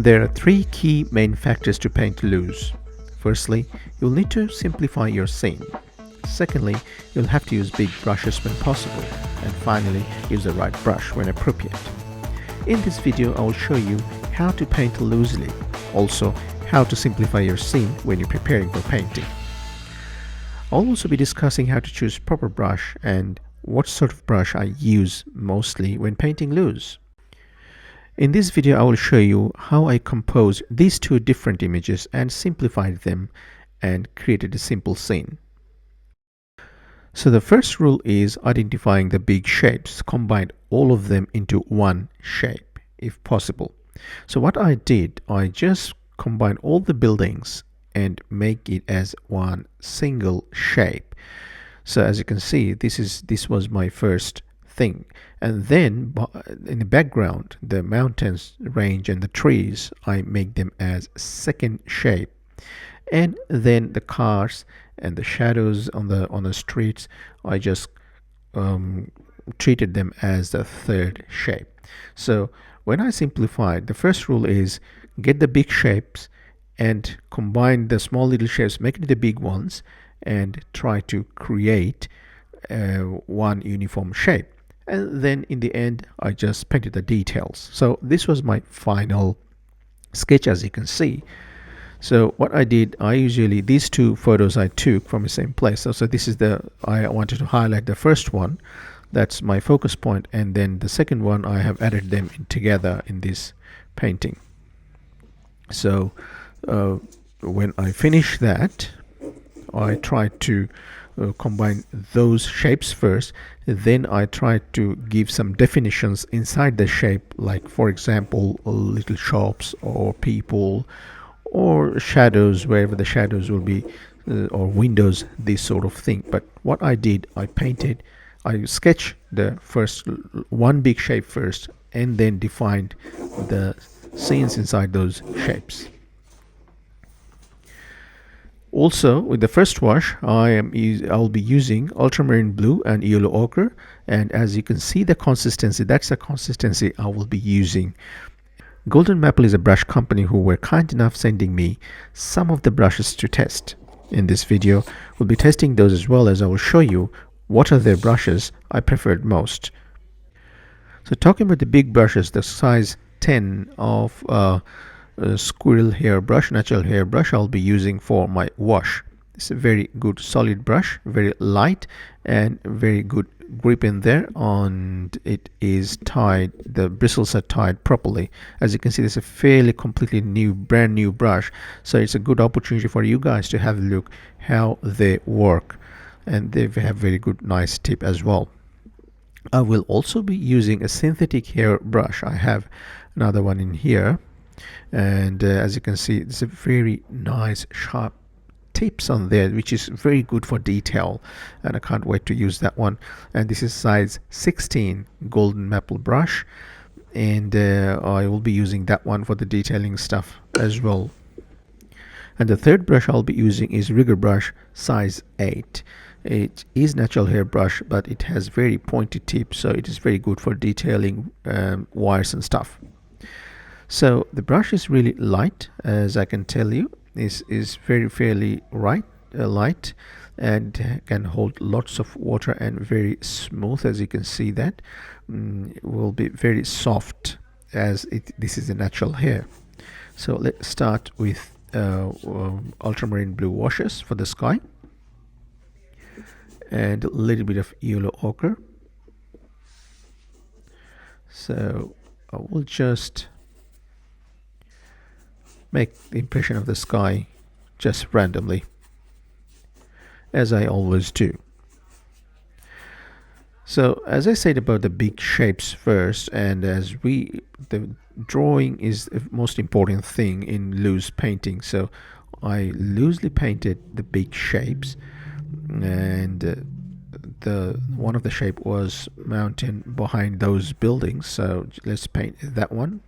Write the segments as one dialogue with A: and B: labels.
A: There are three key main factors to paint loose. Firstly, you'll need to simplify your scene. Secondly, you'll have to use big brushes when possible. And finally, use the right brush when appropriate. In this video, I will show you how to paint loosely. Also, how to simplify your scene when you're preparing for painting. I'll also be discussing how to choose proper brush and what sort of brush I use mostly when painting loose. In this video, I will show you how I composed these two different images and simplified them and created a simple scene. So the first rule is identifying the big shapes, combine all of them into one shape if possible. So what I did, I just combined all the buildings and make it as one single shape. So as you can see, this was my first thing, and then in the background, the mountains range and the trees, I make them as second shape, and then the cars and the shadows on the streets, I just treated them as the third shape. So when I simplified, the first rule is get the big shapes and combine the small little shapes, make it the big ones, and try to create one uniform shape. And then in the end, I just painted the details. So this was my final sketch, as you can see. So what I did, these two photos I took from the same place. So this is I wanted to highlight the first one. That's my focus point. And then the second one, I have added them together in this painting. So when I finish that, I try to combine those shapes first, then I try to give some definitions inside the shape, like for example little shops or people or shadows, wherever the shadows will be, or windows, this sort of thing. But what I did, I sketched the first one big shape first and then defined the scenes inside those shapes. Also, with the first wash, I'll be using ultramarine blue and yellow ochre, and as you can see the consistency, that's the consistency I will be using. Golden Maple is a brush company who were kind enough sending me some of the brushes to test. In this video, we'll be testing those as well, as I will show you what are their brushes I preferred most. So talking about the big brushes, the size 10 of squirrel hairbrush, natural hairbrush, I'll be using for my wash. It's a very good solid brush, very light and very good grip in there, and it is tied, the bristles are tied properly. As you can see, this is a fairly completely brand new brush, so it's a good opportunity for you guys to have a look how they work, and they have very good nice tip as well. I will also be using a synthetic hair brush. I have another one in here, and as you can see, it's a very nice sharp tips on there, which is very good for detail, and I can't wait to use that one. And this is size 16 golden maple brush, and I will be using that one for the detailing stuff as well. And the third brush I'll be using is rigger brush size 8. It is natural hair brush, but it has very pointy tips, so it is very good for detailing wires and stuff. So the brush is really light, as I can tell you. Is fairly light and can hold lots of water and very smooth, as you can see. That will be very soft, as this is a natural hair. So let's start with ultramarine blue washes for the sky and a little bit of yellow ochre. So I will just make the impression of the sky just randomly, as I always do. So as I said about the big shapes first, and the drawing is the most important thing in loose painting, so I loosely painted the big shapes, and one of the shape was mountain behind those buildings, so let's paint that one.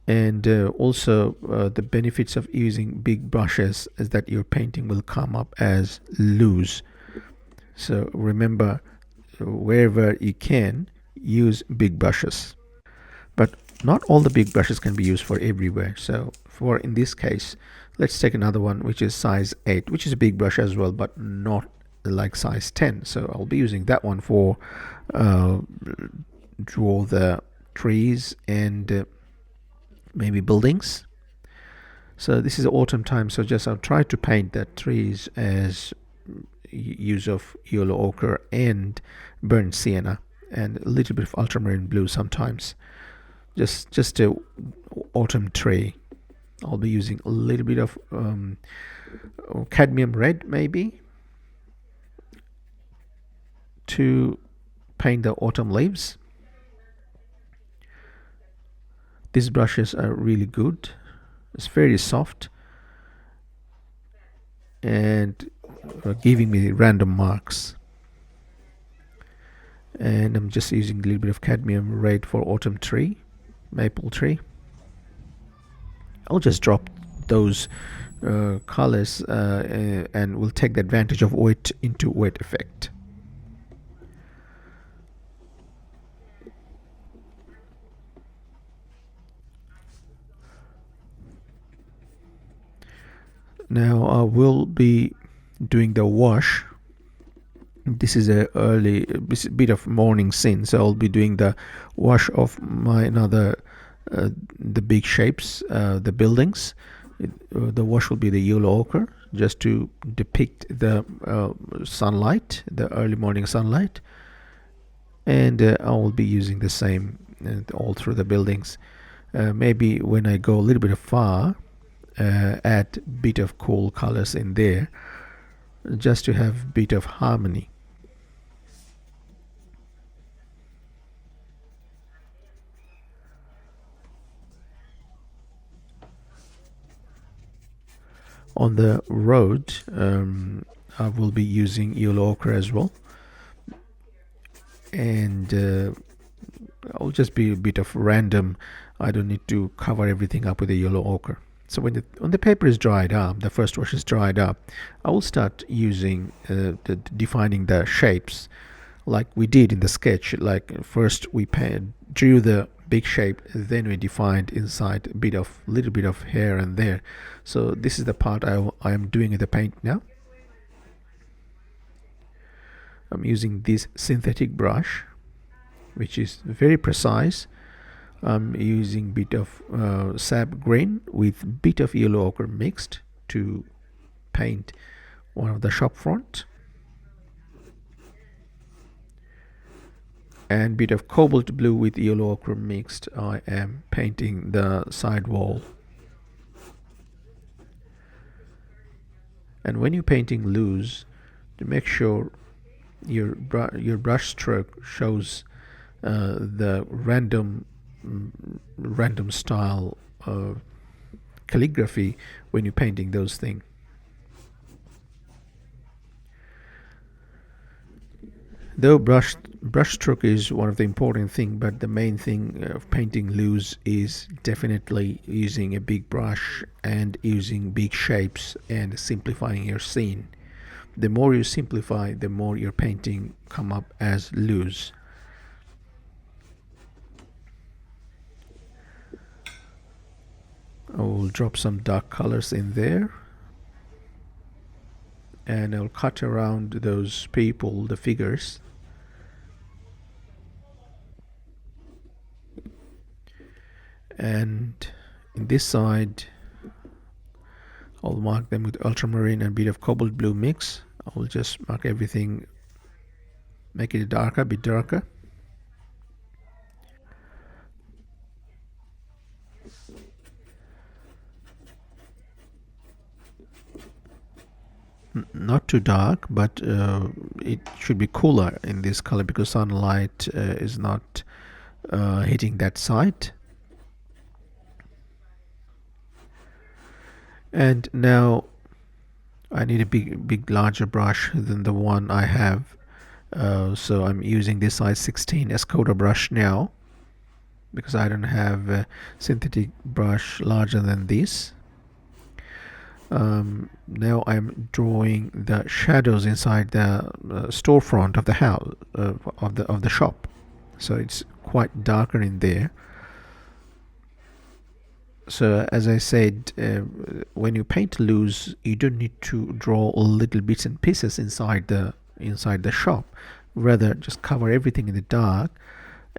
A: And also the benefits of using big brushes is that your painting will come up as loose. So remember, wherever you can, use big brushes. But not all the big brushes can be used for everywhere. So for in this case, let's take another one which is size 8, which is a big brush as well, but not like size 10. So I'll be using that one for draw the trees and maybe buildings. So this is autumn time, so just I'll try to paint the trees as use of yellow ochre and burnt sienna and a little bit of ultramarine blue sometimes. Just a autumn tree. I'll be using a little bit of cadmium red maybe to paint the autumn leaves. These brushes are really good. It's very soft and giving me random marks. And I'm just using a little bit of cadmium red for autumn tree, maple tree. I'll just drop those colors and we'll take the advantage of wet into wet effect. Now I will be doing the wash. This is a bit of morning scene, so I'll be doing the wash of my the big shapes, the buildings. The wash will be the yellow ochre, just to depict the sunlight, the early morning sunlight. And I will be using the same all through the buildings. Maybe when I go a little bit far, add a bit of cool colors in there, just to have a bit of harmony. On the road, I will be using yellow ochre as well, and I'll just be a bit of random. I don't need to cover everything up with the yellow ochre. So when the paper is dried up, the first wash is dried up, I will start using defining the shapes like we did in the sketch. Like first we drew the big shape, then we defined inside a little bit of here and there. So this is the part I am doing in the paint now. I'm using this synthetic brush, which is very precise. I'm using bit of sap green with bit of yellow ochre mixed to paint one of the shop front, and bit of cobalt blue with yellow ochre mixed. I am painting the side wall. And when you're painting loose, to make sure your brush stroke shows the random style calligraphy when you're painting those things. Though brush stroke is one of the important thing, but the main thing of painting loose is definitely using a big brush and using big shapes and simplifying your scene. The more you simplify, the more your painting come up as loose. I will drop some dark colors in there, and I'll cut around those people, the figures. And in this side, I'll mark them with ultramarine and a bit of cobalt blue mix. I will just mark everything, make it darker, a bit darker. Not too dark, but it should be cooler in this color because sunlight is not hitting that side. And now I need a big larger brush than the one I have, so I'm using this size 16 Escoda brush now because I don't have a synthetic brush larger than this. Now I'm drawing the shadows inside the storefront of the house, of the shop. so it's quite darker in there. So as I said, when you paint loose, you don't need to draw little bits and pieces inside the shop. Rather, just cover everything in the dark,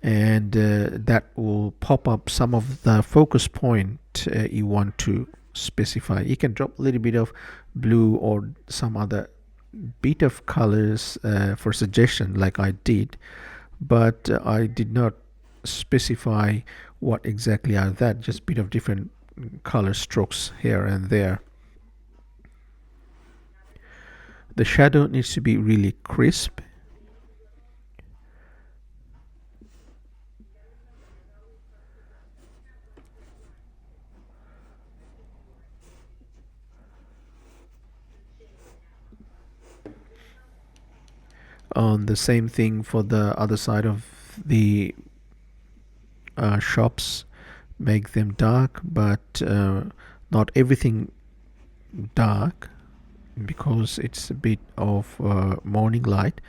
A: and that will pop up some of the focus point you want to specify. You can drop a little bit of blue or some other bit of colors for suggestion, like I did, but I did not specify what exactly are that, just bit of different color strokes here and there. The shadow needs to be really crisp. On the same thing for the other side of the shops, make them dark, but not everything dark, because it's a bit of morning light,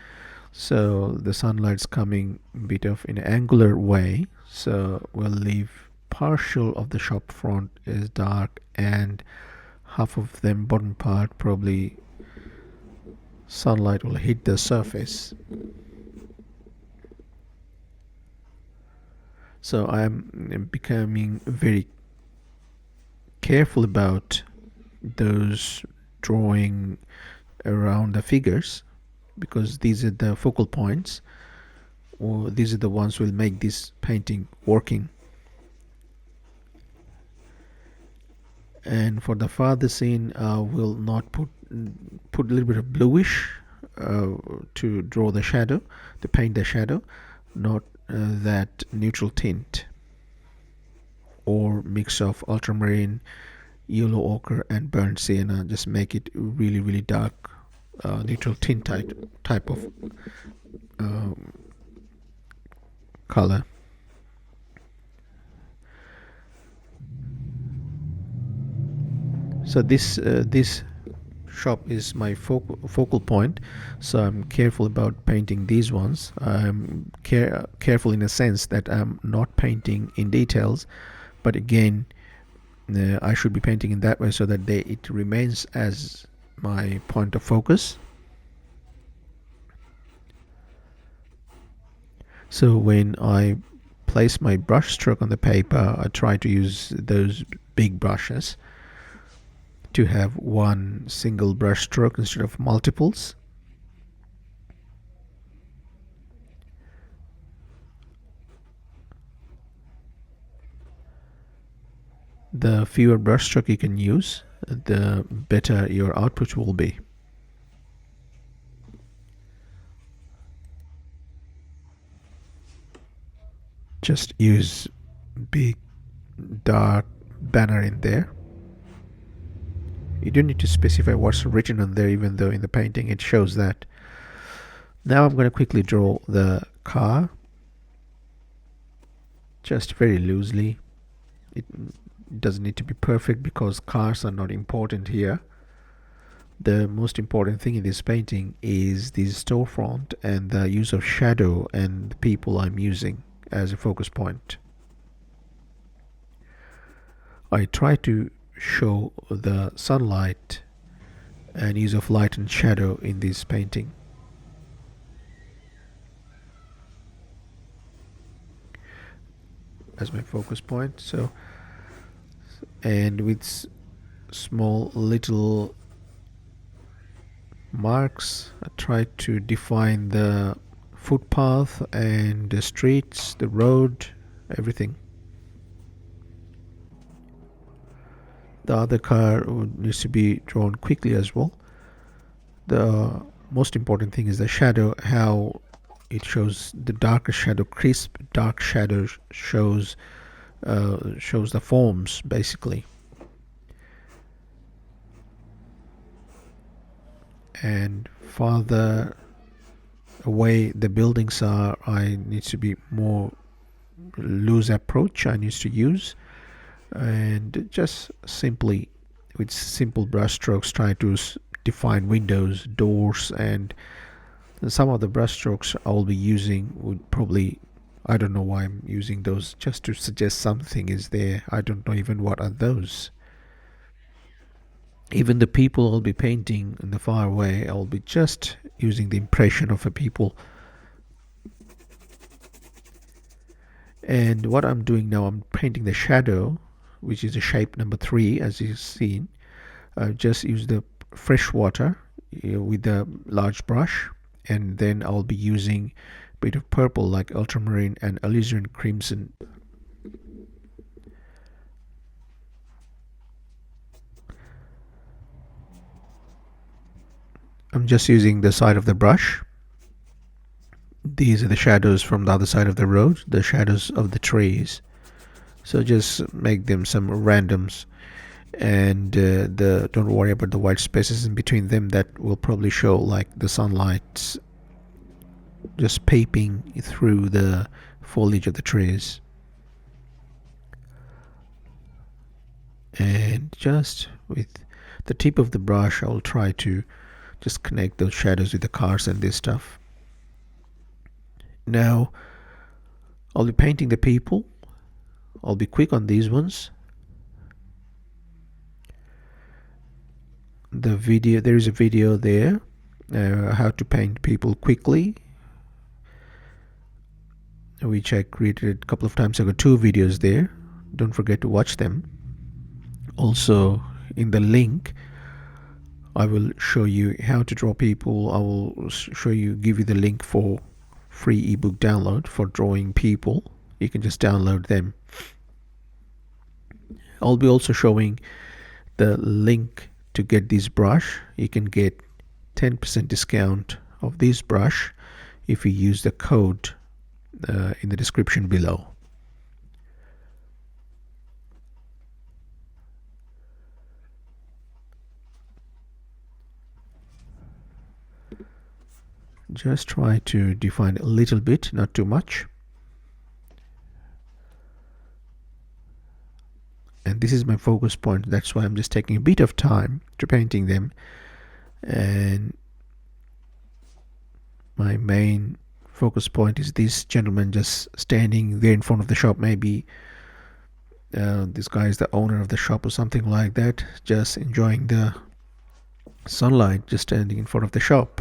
A: so the sunlight's coming a bit of in an angular way, so we'll leave partial of the shop front is dark and half of them bottom part probably sunlight will hit the surface. So I'm becoming very careful about those drawing around the figures, because these are the focal points, or these are the ones will make this painting working. And for the farther scene, we'll not put a little bit of bluish to draw the shadow, to paint the shadow, not that neutral tint or mix of ultramarine, yellow ochre and burnt sienna. Just make it really, really dark, neutral tint type of color. So this shop is my focal point, so I'm careful about painting these ones. I'm careful in a sense that I'm not painting in details, but again, I should be painting in that way so that it remains as my point of focus. So when I place my brush stroke on the paper, I try to use those big brushes to have one single brush stroke instead of multiples. The fewer brush stroke you can use, the better your output will be. Just use big dark banner in there. You don't need to specify what's written on there, even though in the painting it shows that. Now I'm going to quickly draw the car, just very loosely. It doesn't need to be perfect because cars are not important here. The most important thing in this painting is the storefront and the use of shadow and the people I'm using as a focus point. I try to show the sunlight and use of light and shadow in this painting. As my focus point. So, and with small little marks, I try to define the footpath and the streets, the road, everything. The other car needs to be drawn quickly as well. The most important thing is the shadow, how it shows the darker shadow, crisp dark shadow shows the forms basically. And farther away the buildings are, I need to be more loose approach I need to use, and just simply with simple brush strokes try to define windows, doors, and some of the brush strokes I'll be using would probably I don't know why I'm using those, just to suggest something is there. I don't know even what are those. Even the people I'll be painting in the far away, I'll be just using the impression of a people. And what I'm doing now, I'm painting the shadow, which is a shape number 3, as you've seen. Just use the fresh water with the large brush, and then I'll be using a bit of purple like ultramarine and alizarin crimson. I'm just using the side of the brush. These are the shadows from the other side of the road, the shadows of the trees. So just make them some randoms, and don't worry about the white spaces in between them. That will probably show like the sunlight just peeping through the foliage of the trees. And just with the tip of the brush, I'll try to just connect those shadows with the cars and this stuff. Now I'll be painting the people. I'll be quick on these ones. There is a video there, how to paint people quickly, which I created a couple of times ago. 2 videos there, don't forget to watch them. Also in the link I will show you how to draw people. I will give you the link for free ebook download for drawing people. You can just download them. I'll be also showing the link to get this brush. You can get 10% discount of this brush if you use the code in the description below. Just try to define a little bit, not too much. And this is my focus point, that's why I'm just taking a bit of time to painting them. And my main focus point is this gentleman just standing there in front of the shop. Maybe this guy is the owner of the shop or something like that, just enjoying the sunlight, just standing in front of the shop.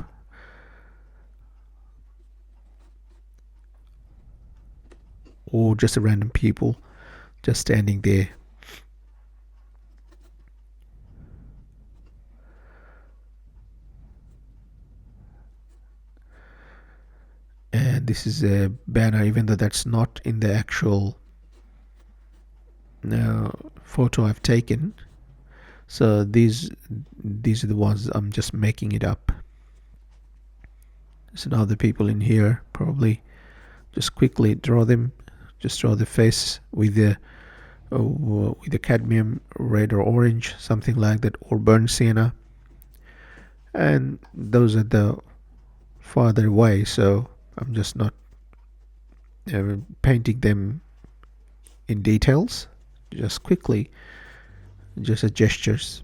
A: Or just a random people just standing there. And this is a banner, even though that's not in the actual photo I've taken. So these are the ones I'm just making it up. So now the people in here, probably just quickly draw them. Just draw the face with the cadmium red or orange, something like that, or burnt sienna. And those are the farther away, so I'm just not painting them in details, just quickly, just as gestures.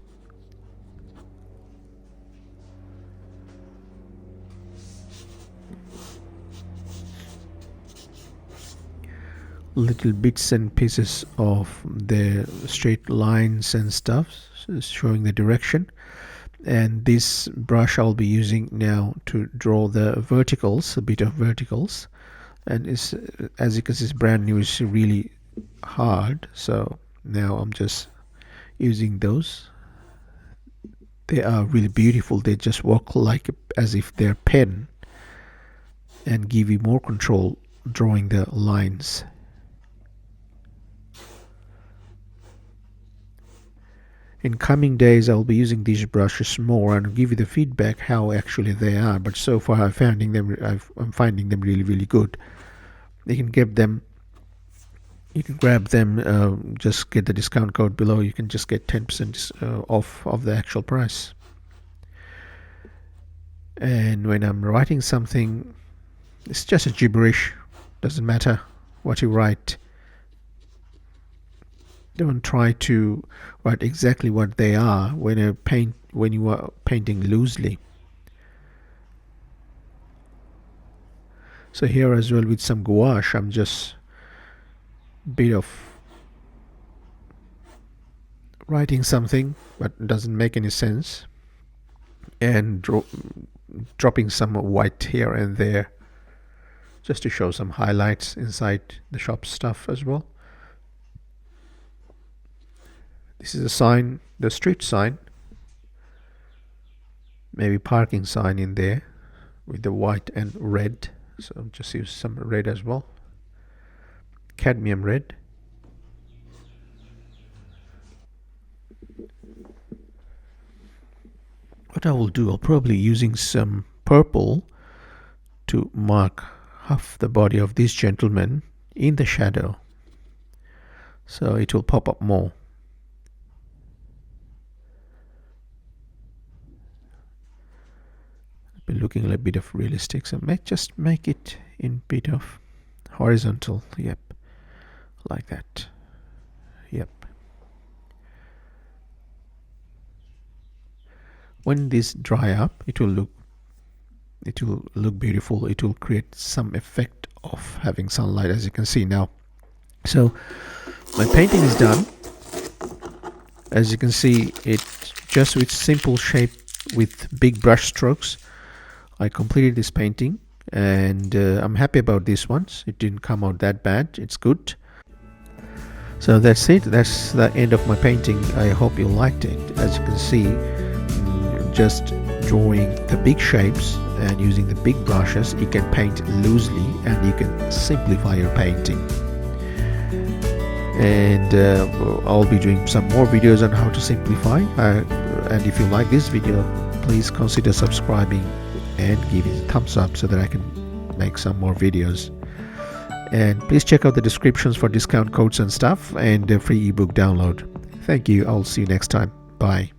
A: Little bits and pieces of the straight lines and stuff, showing the direction. And this brush I'll be using now to draw the verticals, a bit of verticals. And it's, as you can see, it's brand new, it's really hard. So now I'm just using those. They are really beautiful. They just work like as if they're pen and give you more control drawing the lines. In coming days I'll be using these brushes more and give you the feedback how actually they are, but so far I'm finding them really good. You can grab them, just get the discount code below. You can just get 10% off of the actual price. And when I'm writing something, it's just a gibberish, doesn't matter what you write. Don't try to write exactly what they are when you are painting loosely. So here as well with some gouache, I'm just bit of writing something but it doesn't make any sense, and dropping some white here and there just to show some highlights inside the shop stuff as well. This is a sign, the street sign, maybe parking sign in there with the white and red, so just use some red as well, cadmium red. What I will do, I'll probably using some purple to mark half the body of this gentleman in the shadow, so it will pop up more. Been looking a little bit of realistic, so just make it in bit of horizontal. Yep, like that. Yep. When this dry up, it will look beautiful. It will create some effect of having sunlight, as you can see now. So my painting is done. As you can see, it just with simple shape with big brush strokes, I completed this painting, and I'm happy about this ones. It didn't come out that bad. It's good. So that's it. That's the end of my painting. I hope you liked it. As you can see, just drawing the big shapes and using the big brushes, you can paint loosely and you can simplify your painting. And I'll be doing some more videos on how to simplify, and if you like this video, please consider subscribing and give it a thumbs up so that I can make some more videos. And please check out the descriptions for discount codes and stuff, and a free ebook download. Thank you. I'll see you next time. Bye.